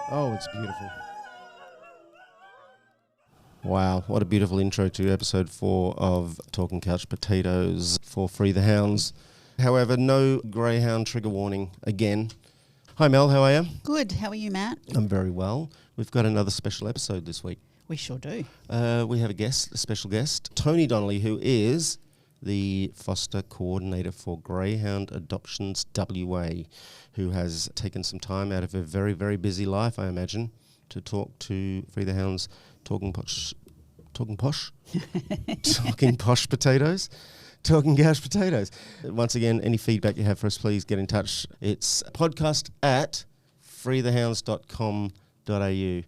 Oh, it's beautiful. Wow, what a beautiful intro to episode 4 of Talking Couch Potatoes for Free the Hounds. However, no greyhound trigger warning again. Hi Mel, how are you? Good. How are you, Matt? I'm very well. We've got another special episode this week. We sure do. We have a special guest, Toni Donnelly, who is the foster coordinator for Greyhound Adoptions WA, who has taken some time out of her very, very busy life, I imagine, to talk to Free the Hounds, talking posh potatoes, talking couch potatoes. Once again, any feedback you have for us, please get in touch. It's podcast@freethehounds.com.au.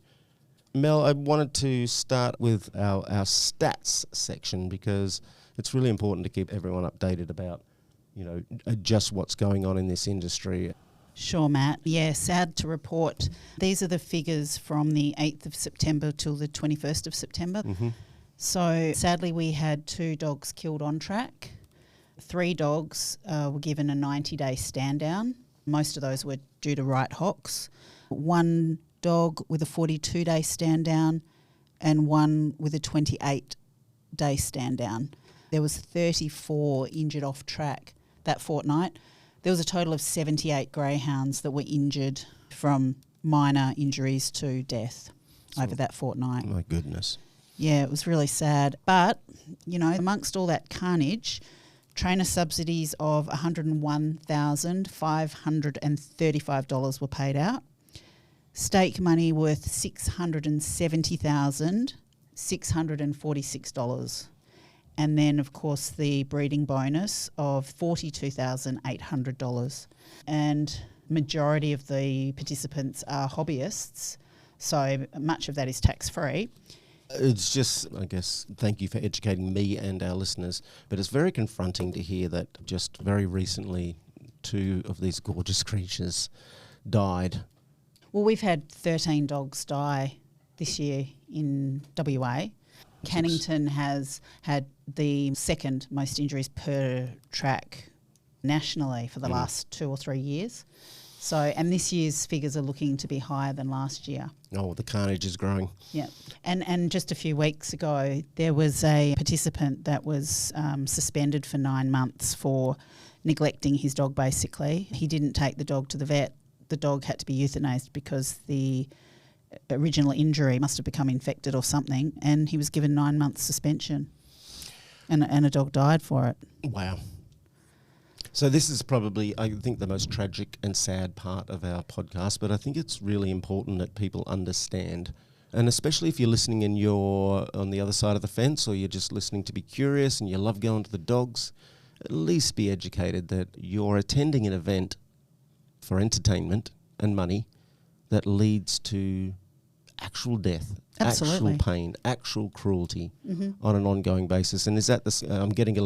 Mel, I wanted to start with our stats section because it's really important to keep everyone updated about, just what's going on in this industry. Sure, Matt. Yeah, sad to report. These are the figures from the 8th of September till the 21st of September. Mm-hmm. So sadly, we had 2 dogs killed on track. 3 dogs were given a 90-day stand down. Most of those were due to right hocks. 1 dog with a 42-day stand down and 1 with a 28-day stand down. There was 34 injured off track that fortnight. There was a total of 78 greyhounds that were injured from minor injuries to death over that fortnight. My goodness. Yeah, it was really sad. But, amongst all that carnage, trainer subsidies of $101,535 were paid out. Stake money worth $670,646. And then, of course, the breeding bonus of $42,800. And majority of the participants are hobbyists, so much of that is tax-free. It's just, I guess, thank you for educating me and our listeners, but it's very confronting to hear that just very recently 2 of these gorgeous creatures died. Well, we've had 13 dogs die this year in WA. Cannington has had the second most injuries per track nationally for the last 2 or 3 years. So, and this year's figures are looking to be higher than last year. Oh, the carnage is growing. Yeah. And just a few weeks ago, there was a participant that was suspended for 9 months for neglecting his dog, basically. He didn't take the dog to the vet. The dog had to be euthanized because the original injury must have become infected or something, and he was given 9 months suspension, and a dog died for it. Wow. So this is probably, I think, the most tragic and sad part of our podcast, but I think it's really important that people understand, and especially if you're listening and you're on the other side of the fence, or you're just listening to be curious and you love going to the dogs, at least be educated that you're attending an event for entertainment and money that leads to actual death, Absolutely. actual pain, actual cruelty on an ongoing basis. And is that I'm getting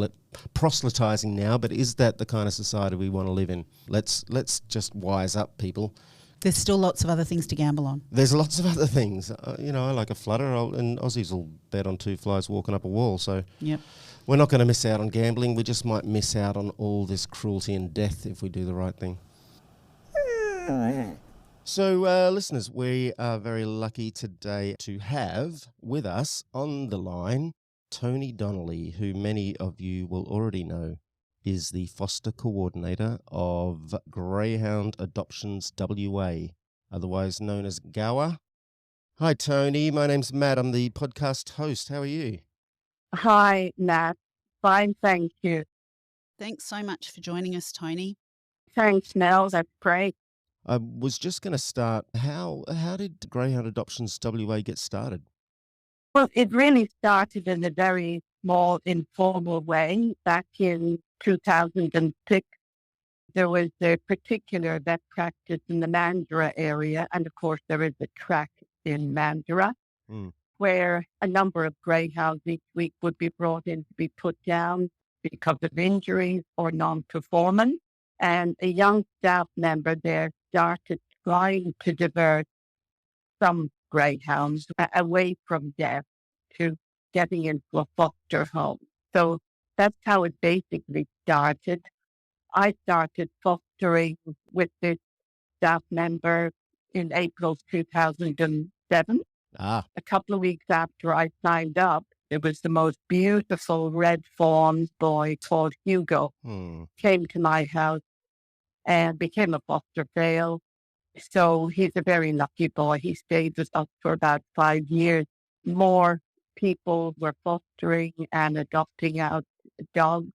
proselytizing now, but is that the kind of society we want to live in? Let's just wise up, people. There's still lots of other things to gamble on. There's lots of other things. I like a flutter, and Aussies will bet on 2 flies walking up a wall. So Yep. we're not going to miss out on gambling. We just might miss out on all this cruelty and death if we do the right thing. So, listeners, we are very lucky today to have with us on the line Toni Donnelly, who many of you will already know is the foster coordinator of Greyhound Adoptions WA, otherwise known as GAWA. Hi, Toni. My name's Matt. I'm the podcast host. How are you? Hi, Nat. Fine, thank you. Thanks so much for joining us, Toni. Thanks, Mel. That's great. I was just going to start. How did Greyhound Adoptions WA get started? Well, it really started in a very small, informal way. Back in 2006, there was a particular vet practice in the Mandurah area, and of course there is a track in Mandurah, where a number of greyhounds each week would be brought in to be put down because of injuries or non-performance. And a young staff member there started trying to divert some greyhounds away from death to getting into a foster home. So that's how it basically started. I started fostering with this staff member in April 2007. Ah, A couple of weeks after I signed up, there was the most beautiful red fawn boy called Hugo. Came to my house and became a foster fail. So he's a very lucky boy. He stayed with us for about 5 years. More people were fostering and adopting out dogs.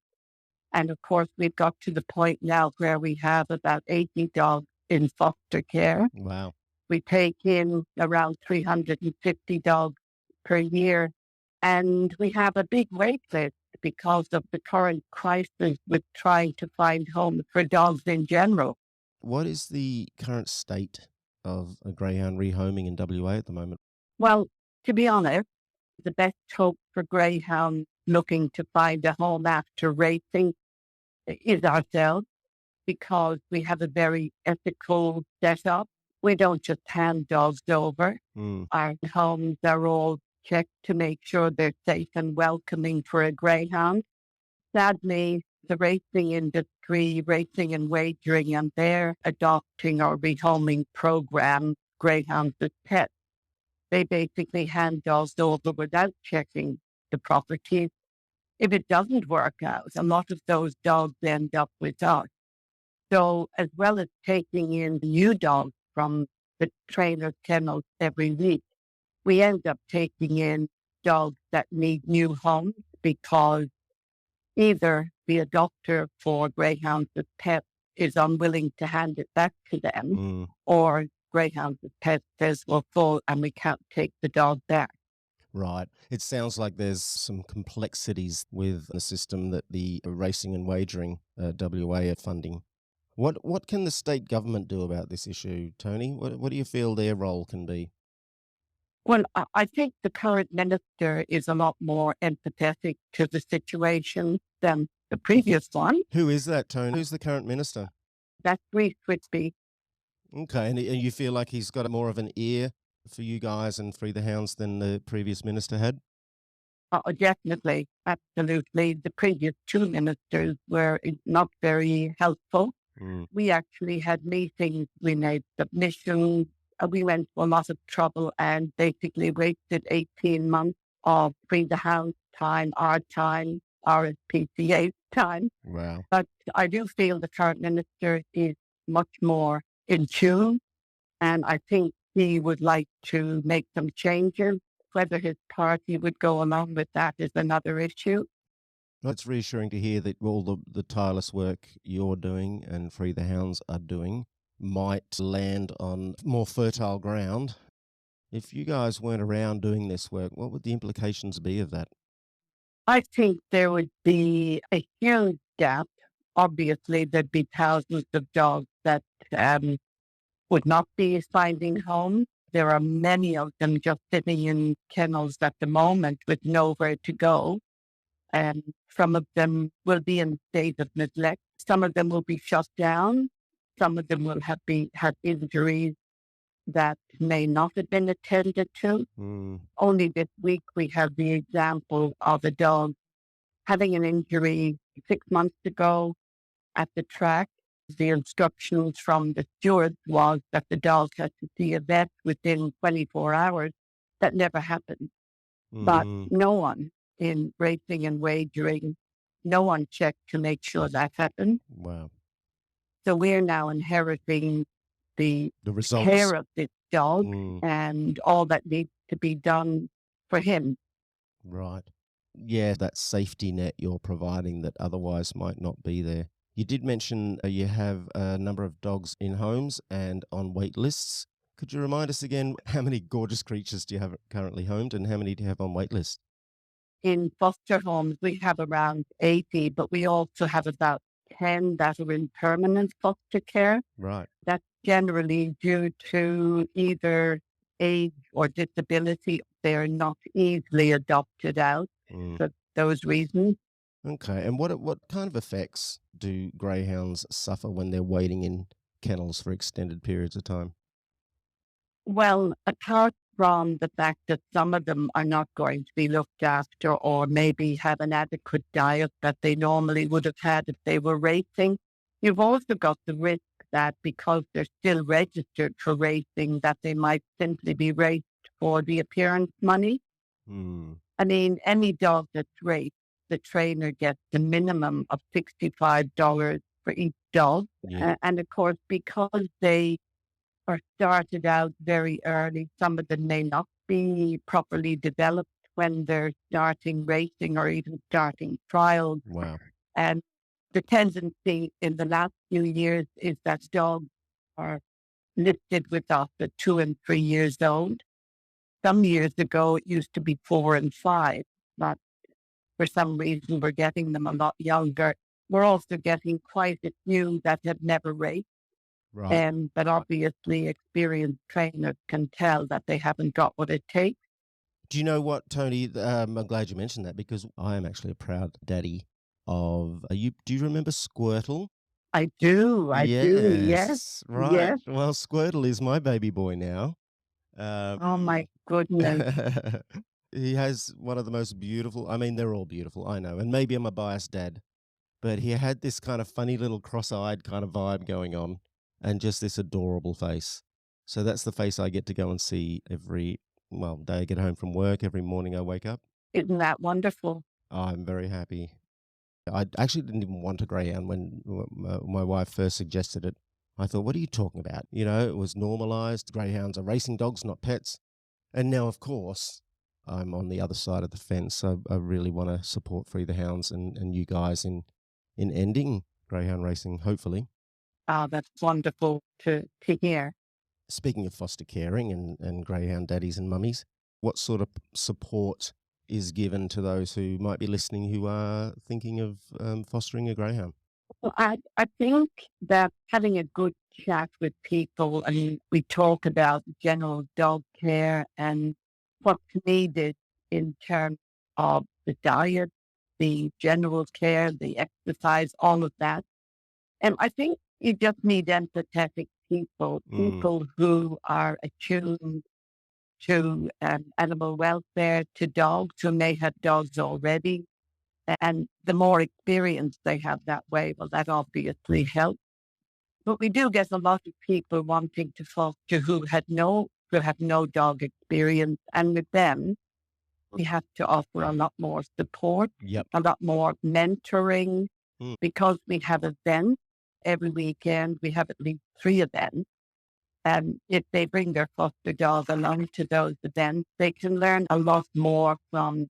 And of course, we've got to the point now where we have about 80 dogs in foster care. wow. We take in around 350 dogs per year. And we have a big wait list because of the current crisis with trying to find homes for dogs in general. What is the current state of a greyhound rehoming in WA at the moment? Well, to be honest, the best hope for greyhounds looking to find a home after racing is ourselves, because we have a very ethical setup. We don't just hand dogs over. Our homes are all checked to make sure they're safe and welcoming for a greyhound. Sadly, the racing industry, racing and wagering, and their adopting or rehoming program, Greyhounds as pets, they basically hand dogs over without checking the properties. If it doesn't work out, a lot of those dogs end up with us. So as well as taking in new dogs from the trainer's kennels every week, we end up taking in dogs that need new homes because either the adopter for Greyhounds as pets is unwilling to hand it back to them, or Greyhounds as pets says, we're full and we can't take the dog back. Right. It sounds like there's some complexities with the system that the Racing and Wagering WA are funding. What can the state government do about this issue, Toni? What do you feel their role can be? Well, I think the current minister is a lot more empathetic to the situation than the previous one. Who is that, Toni? Who's the current minister? That's Reece Whitby. Okay, and you feel like he's got more of an ear for you guys and Free the Hounds than the previous minister had? Definitely, absolutely. The previous two ministers were not very helpful. We actually had meetings, we made submissions, we went to a lot of trouble and basically wasted 18 months of Free the Hounds time, our time, RSPCA's time. Wow. But I do feel the current minister is much more in tune, and I think he would like to make some changes. Whether his party would go along with that is another issue. Well, it's reassuring to hear that all the tireless work you're doing and Free the Hounds are doing might land on more fertile ground. If you guys weren't around doing this work, what would the implications be of that? I think there would be a huge gap. Obviously, there'd be thousands of dogs that would not be finding homes. There are many of them just sitting in kennels at the moment with nowhere to go. And some of them will be in a state of neglect. Some of them will be shut down. Some of them will have injuries that may not have been attended to. Only this week we have the example of a dog having an injury 6 months ago at the track. The instructions from the steward was that the dog had to see a vet within 24 hours. That never happened. But no one in racing and wagering, no one checked to make sure that happened. Wow. So we're now inheriting the results. Care of this dog and all that needs to be done for him. Right. Yeah, that safety net you're providing that otherwise might not be there. You did mention you have a number of dogs in homes and on wait lists. Could you remind us again, how many gorgeous creatures do you have currently homed and how many do you have on wait list? In foster homes, we have around 80, but we also have about 10 that are in permanent foster care. Right. That's generally due to either age or disability. They're not easily adopted out for those reasons. Okay. And what kind of effects do greyhounds suffer when they're waiting in kennels for extended periods of time? Well, apart from the fact that some of them are not going to be looked after or maybe have an adequate diet that they normally would have had if they were racing, you've also got the risk that because they're still registered for racing, that they might simply be raced for the appearance money. Mm. I mean, any dog that's raced, the trainer gets the minimum of $65 for each dog. Yeah. And of course, because they are started out very early, some of them may not be properly developed when they're starting racing or even starting trials. Wow. And the tendency in the last few years is that dogs are listed with us at 2 and 3 years old. Some years ago, it used to be 4 and 5, but for some reason, we're getting them a lot younger. We're also getting quite a few that have never raced. Right. But obviously, experienced trainers can tell that they haven't got what it takes. Do you know what, Tony? I'm glad you mentioned that because I am actually a proud daddy of. Do you remember Squirtle? I do, yes, Right. yes. Well, Squirtle is my baby boy now. Um, Oh my goodness. he has one of the most beautiful. I mean, they're all beautiful, I know, and maybe I'm a biased dad, but he had this kind of funny little cross-eyed kind of vibe going on, and just this adorable face. So that's the face I get to go and see every day I get home from work. Every morning I wake up. Isn't that wonderful? I'm very happy. I actually didn't even want a greyhound when my wife first suggested it. I thought, what are you talking about? You know, it was normalized. Greyhounds are racing dogs, not pets. And now, of course, I'm on the other side of the fence. I really want to support Free the Hounds and you guys in ending greyhound racing, hopefully. That's wonderful to hear. Speaking of foster caring and greyhound daddies and mummies, what sort of support is given to those who might be listening who are thinking of fostering a greyhound? Well, I think that having a good chat with people, and we talk about general dog care and what's needed in terms of the diet, the general care, the exercise, all of that. And I think you just need empathetic people, people who are attuned to animal welfare, to dogs who may have dogs already. And the more experience they have that way, well, that obviously helps. But we do get a lot of people wanting to foster who have no dog experience. And with them, we have to offer a lot more support, Yep. a lot more mentoring, because we have events every weekend. We have at least 3 events. And if they bring their foster dog along to those events, they can learn a lot more from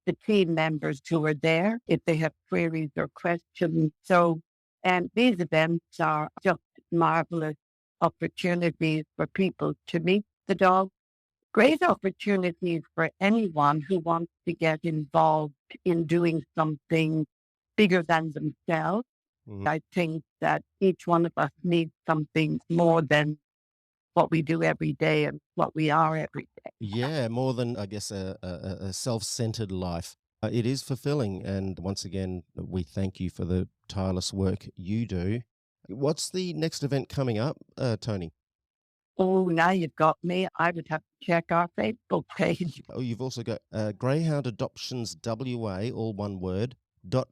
the team members who are there if they have queries or questions. So, and these events are just marvelous opportunities for people to meet the dog. Great opportunities for anyone who wants to get involved in doing something bigger than themselves. I think that each one of us needs something more than what we do every day and what we are every day. Yeah, more than, I guess, a self-centered life. It is fulfilling. And once again, we thank you for the tireless work you do. What's the next event coming up, Tony? Oh, now you've got me. I would have to check our Facebook page. Oh, you've also got Greyhound Adoptions WA, all one word,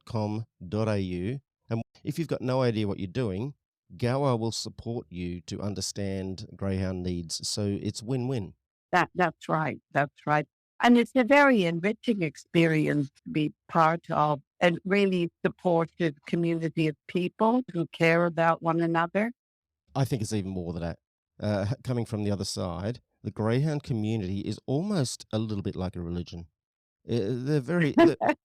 .com.au. And if you've got no idea what you're doing, Gower will support you to understand greyhound needs. So it's win-win. That's right. That's right. And it's a very enriching experience to be part of a really supportive community of people who care about one another. I think it's even more than that. Coming from the other side, the greyhound community is almost a little bit like a religion. They're very,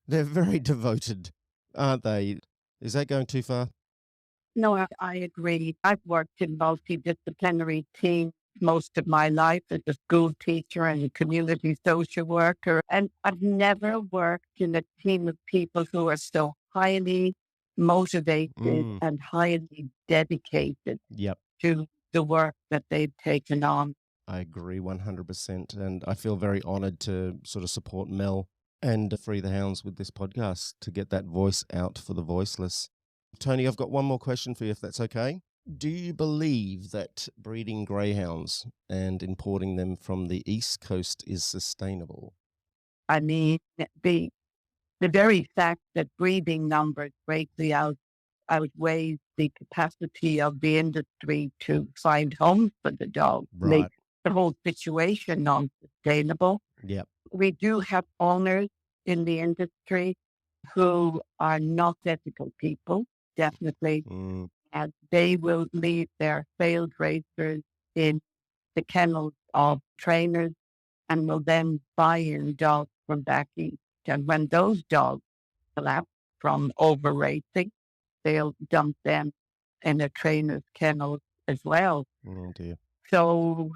they're very devoted, aren't they? Is that going too far? No, I agree. I've worked in multidisciplinary teams most of my life as a school teacher and a community social worker. And I've never worked in a team of people who are so highly motivated and highly dedicated Yep. to the work that they've taken on. I agree 100%. And I feel very honored to sort of support Mel and Free the Hounds with this podcast to get that voice out for the voiceless. Tony, I've got one more question for you, if that's okay. Do you believe that breeding greyhounds and importing them from the East Coast is sustainable? I mean, the very fact that breeding numbers greatly outweighs the capacity of the industry to find homes for the dog, Right. makes the whole situation non-sustainable. Yep. We do have owners in the industry who are not ethical people, definitely, and they will leave their failed racers in the kennels of trainers and will then buy in dogs from back east. And when those dogs collapse from over racing, they'll dump them in a trainer's kennel as well. Oh dear. So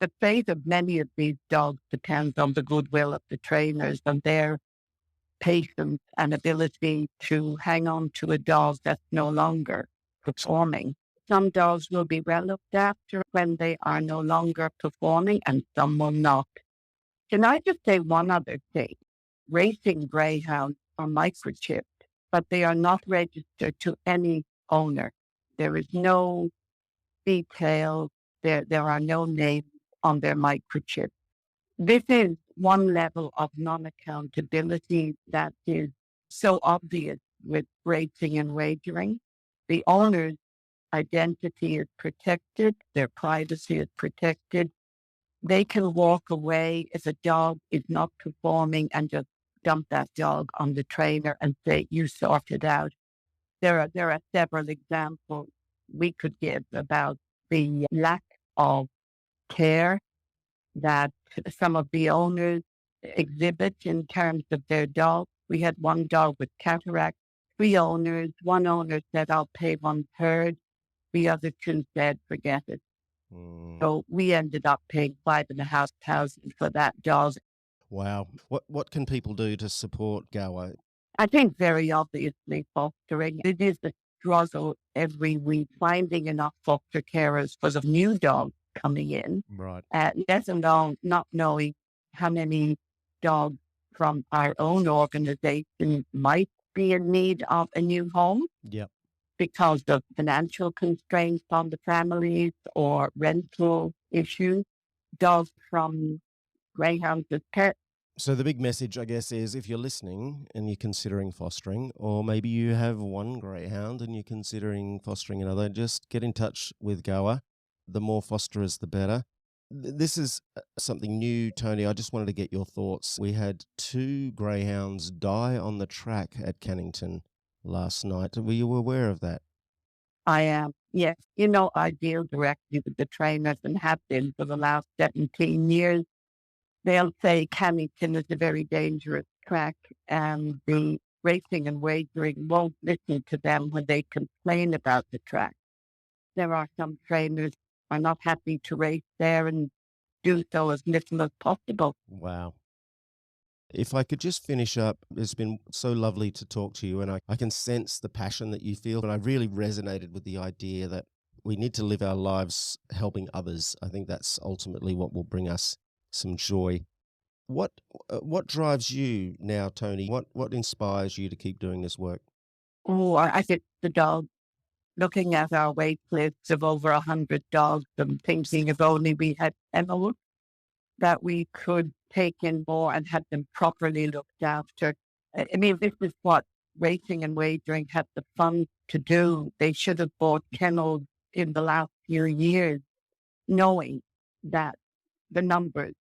the fate of many of these dogs depends on the goodwill of the trainers and their patience and ability to hang on to a dog that's no longer performing. Some dogs will be well looked after when they are no longer performing, and some will not. Can I just say one other thing? Racing greyhounds are microchipped, but they are not registered to any owner. There is no detail. There are no names on their microchip. This is one level of non-accountability that is so obvious with racing and wagering. The owner's identity is protected, their privacy is protected. They can walk away if a dog is not performing and just dump that dog on the trainer and say, you sort it out. There are several examples we could give about the lack of care that some of the owners exhibit in terms of their dog. We had one dog with cataract, 3 owners. One owner said, I'll pay 1/3. The other 2 said, forget it. So we ended up paying $5,500 for that dog. Wow. What can people do to support Gower? I think very obviously fostering. It is a struggle every week, finding enough foster carers for the new dogs coming in. Right. Let alone not knowing how many dogs from our own organization might be in need of a new home. Yep. Because of financial constraints on the families or rental issues. Dogs from greyhounds as pets. So the big message, I guess, is if you're listening and you're considering fostering, or maybe you have one greyhound and you're considering fostering another, just get in touch with Gower. The more fosterers, the better. This is something new, Toni. I just wanted to get your thoughts. We had 2 greyhounds die on the track at Cannington last night. Were you aware of that? I am, yes. I deal directly with the trainers and have been for the last 17 years. They'll say Cannington is a very dangerous track, and the racing and wagering won't listen to them when they complain about the track. There are some trainers who are not happy to race there and do so as little as possible. Wow. If I could just finish up, it's been so lovely to talk to you, and I can sense the passion that you feel, and I really resonated with the idea that we need to live our lives helping others. I think that's ultimately what will bring us some joy. What drives you now, Toni? What inspires you to keep doing this work? Oh, I think the dog. Looking at our wait lists of over 100 dogs and thinking if only we had kennels that we could take in more and have them properly looked after. I mean, this is what racing and wagering had the funds to do. They should have bought kennels in the last few years, knowing that the numbers,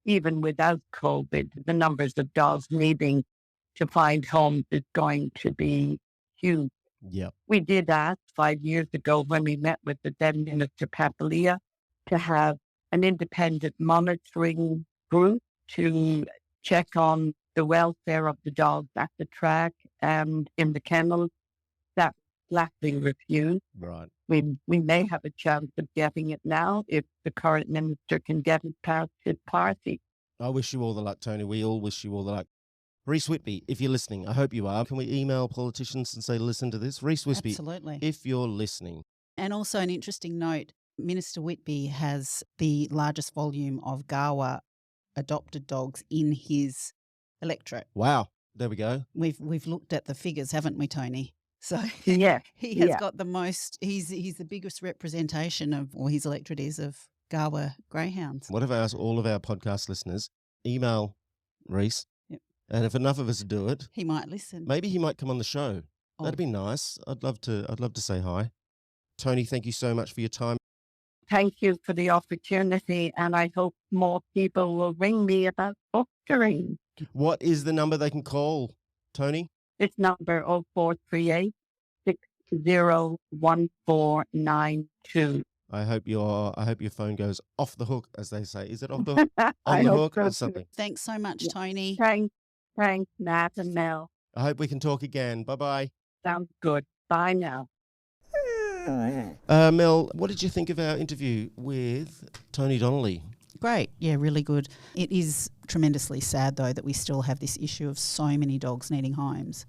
even without COVID, the numbers of dogs needing to find homes is going to be huge. Yeah. We did ask 5 years ago when we met with the then Minister Papalia to have an independent monitoring group to check on the welfare of the dogs at the track and in the kennels. That flatly refused. Right. We may have a chance of getting it now if the current minister can get it past his party. I wish you all the luck, Toni. We all wish you all the luck. Rhys Whitby, if you're listening, I hope you are. Can we email politicians and say, listen to this? Rhys Whitby, Absolutely. if you're listening. And also an interesting note, Minister Whitby has the largest volume of Gower adopted dogs in his electorate. Wow. There we go. We've looked at the figures, haven't we, Toni? So Yeah, he has got the most, he's the biggest representation of, or his electorate is, of Gower greyhounds. What if I ask all of our podcast listeners, email Rhys, Yep. and if enough of us do it, He might listen. maybe he might come on the show. That'd be nice. I'd love to say hi. Toni, thank you so much for your time. Thank you for the opportunity, and I hope more people will ring me about fostering. What is the number they can call, Toni? It's number 0438 601492. I hope your phone goes off the hook, as they say. Is it off the hook? On the hook or something? Thanks so much, Toni. Thanks, Matt and Mel. I hope we can talk again. Bye-bye. Sounds good. Bye now. Mel, what did you think of our interview with Toni Donnelly? Great. Yeah, really good. It is tremendously sad, though, that we still have this issue of so many dogs needing homes.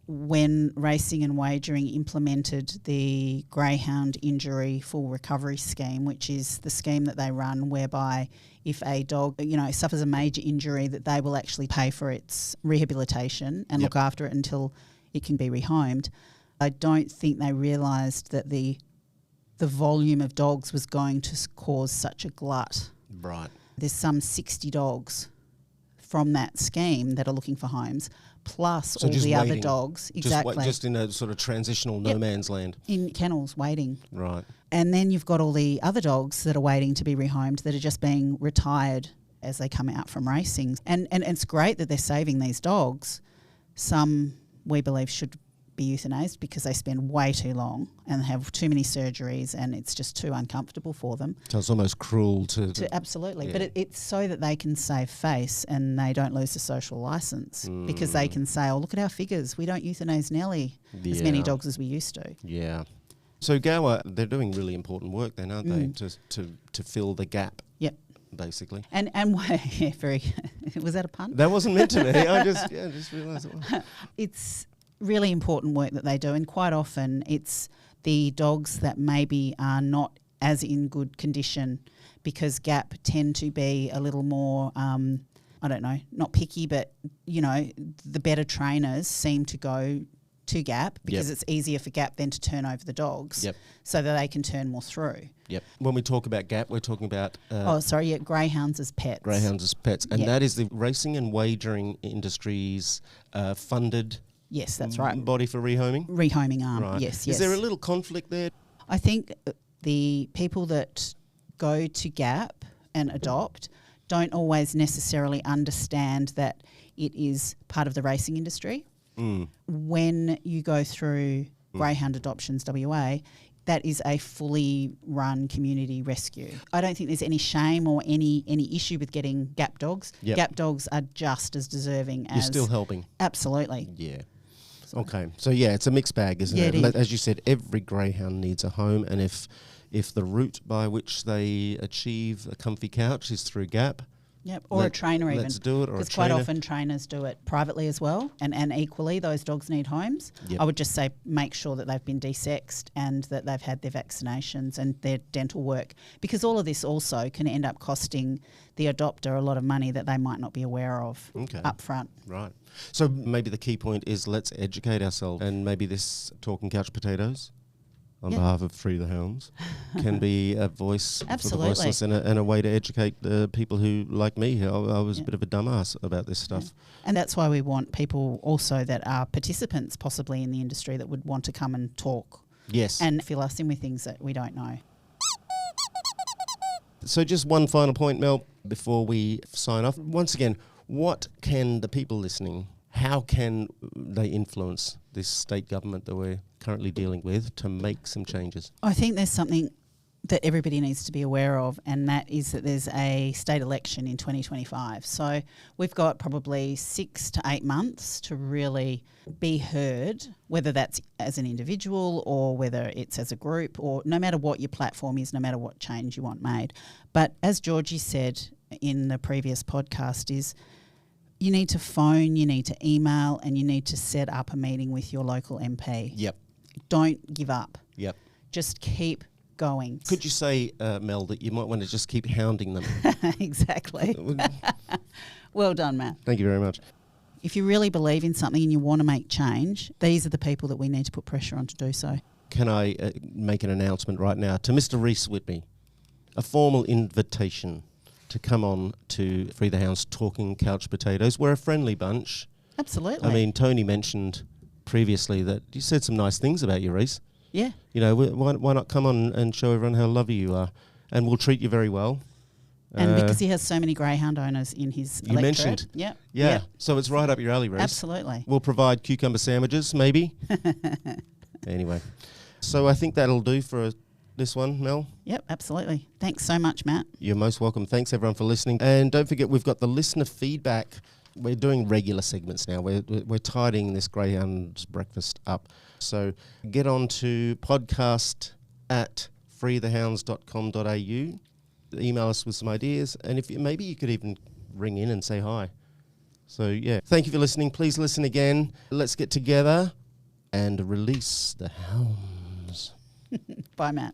When Racing and Wagering implemented the Greyhound Injury Full Recovery Scheme, which is the scheme that they run whereby if a dog, suffers a major injury, that they will actually pay for its rehabilitation and look after it until it can be rehomed. I don't think they realised that the volume of dogs was going to cause such a glut. Right. There's some 60 dogs from that scheme that are looking for homes, plus all the other dogs. Exactly. Just in a sort of transitional no man's land. In kennels waiting. Right. And then you've got all the other dogs that are waiting to be rehomed that are just being retired as they come out from racing. And it's great that they're saving these dogs. Some, we believe, should be euthanized because they spend way too long and have too many surgeries and it's just too uncomfortable for them. So it's almost cruel to absolutely. Yeah. But it's so that they can save face and they don't lose the social license because they can say, oh, look at our figures. We don't euthanize nearly as many dogs as we used to. Yeah. So GOA, they're doing really important work then, aren't they, to fill the gap? Yep. Basically. And yeah, very was that a pun? That wasn't meant to be. I just realised it was. It's really important work that they do, and quite often it's the dogs that maybe are not as in good condition because GAP tend to be a little more, not picky, but, the better trainers seem to go to GAP because it's easier for GAP then to turn over the dogs so that they can turn more through. Yep. When we talk about GAP, we're talking about... greyhounds as pets. Greyhounds as pets. And that is the racing and wagering industry's funded... Yes, that's right. Body for rehoming? Rehoming arm, right. Yes. Is there a little conflict there? I think the people that go to GAP and adopt don't always necessarily understand that it is part of the racing industry. When you go through Greyhound Adoptions WA, that is a fully run community rescue. I don't think there's any shame or any issue with getting GAP dogs. Yep. GAP dogs are just as deserving as... You're still helping. Absolutely. Yeah. Okay. So, it's a mixed bag, isn't it? It is. As you said, every greyhound needs a home, and if the route by which they achieve a comfy couch is through GAP... Yep, or a trainer even. Let's do it, or a trainer. Because quite often trainers do it privately as well, and equally those dogs need homes. Yep. I would just say make sure that they've been desexed and that they've had their vaccinations and their dental work, because all of this also can end up costing the adopter a lot of money that they might not be aware of up front. Right. So maybe the key point is let's educate ourselves, and maybe this Talking Couch Potatoes on behalf of Free the Hounds can be a voice for the voiceless and a way to educate the people who, like me, I was a bit of a dumbass about this stuff. Yeah. And that's why we want people also that are participants possibly in the industry that would want to come and talk. Yes. And fill us in with things that we don't know. So just one final point, Mel, before we sign off. Once again, what can the people listening, how can they influence this state government that we're currently dealing with to make some changes? I think there's something that everybody needs to be aware of, and that is that there's a state election in 2025. So we've got probably 6 to 8 months to really be heard, whether that's as an individual or whether it's as a group, or no matter what your platform is, no matter what change you want made. But as Georgie said in the previous podcast, is you need to phone, you need to email, and you need to set up a meeting with your local MP. Yep. Don't give up. Yep. Just keep going. Could you say, Mel, that you might want to just keep hounding them? Exactly. Well done, Matt. Thank you very much. If you really believe in something and you want to make change, these are the people that we need to put pressure on to do so. Can I make an announcement right now to Mr. Reese Whitby? A formal invitation to come on to Free the Hounds Talking Couch Potatoes. We're a friendly bunch. Absolutely. I mean, Toni mentioned previously that you said some nice things about you, Reese. Yeah. You know, why not come on and show everyone how lovely you are, and we'll treat you very well. And because he has so many greyhound owners in his you electorate. mentioned. Yeah. Yeah. So it's right up your alley, Reese. Absolutely. We'll provide cucumber sandwiches, maybe. Anyway, so I think that'll do for this one, Mel. Yep, absolutely. Thanks so much, Matt. You're most welcome. Thanks, everyone, for listening. And don't forget, we've got the listener feedback. We're doing regular segments now. We're tidying this Greyhounds breakfast up. So get on to podcast@freethehounds.com.au. Email us with some ideas. And if maybe you could even ring in and say hi. So, yeah. Thank you for listening. Please listen again. Let's get together and release the hounds. Bye, Matt.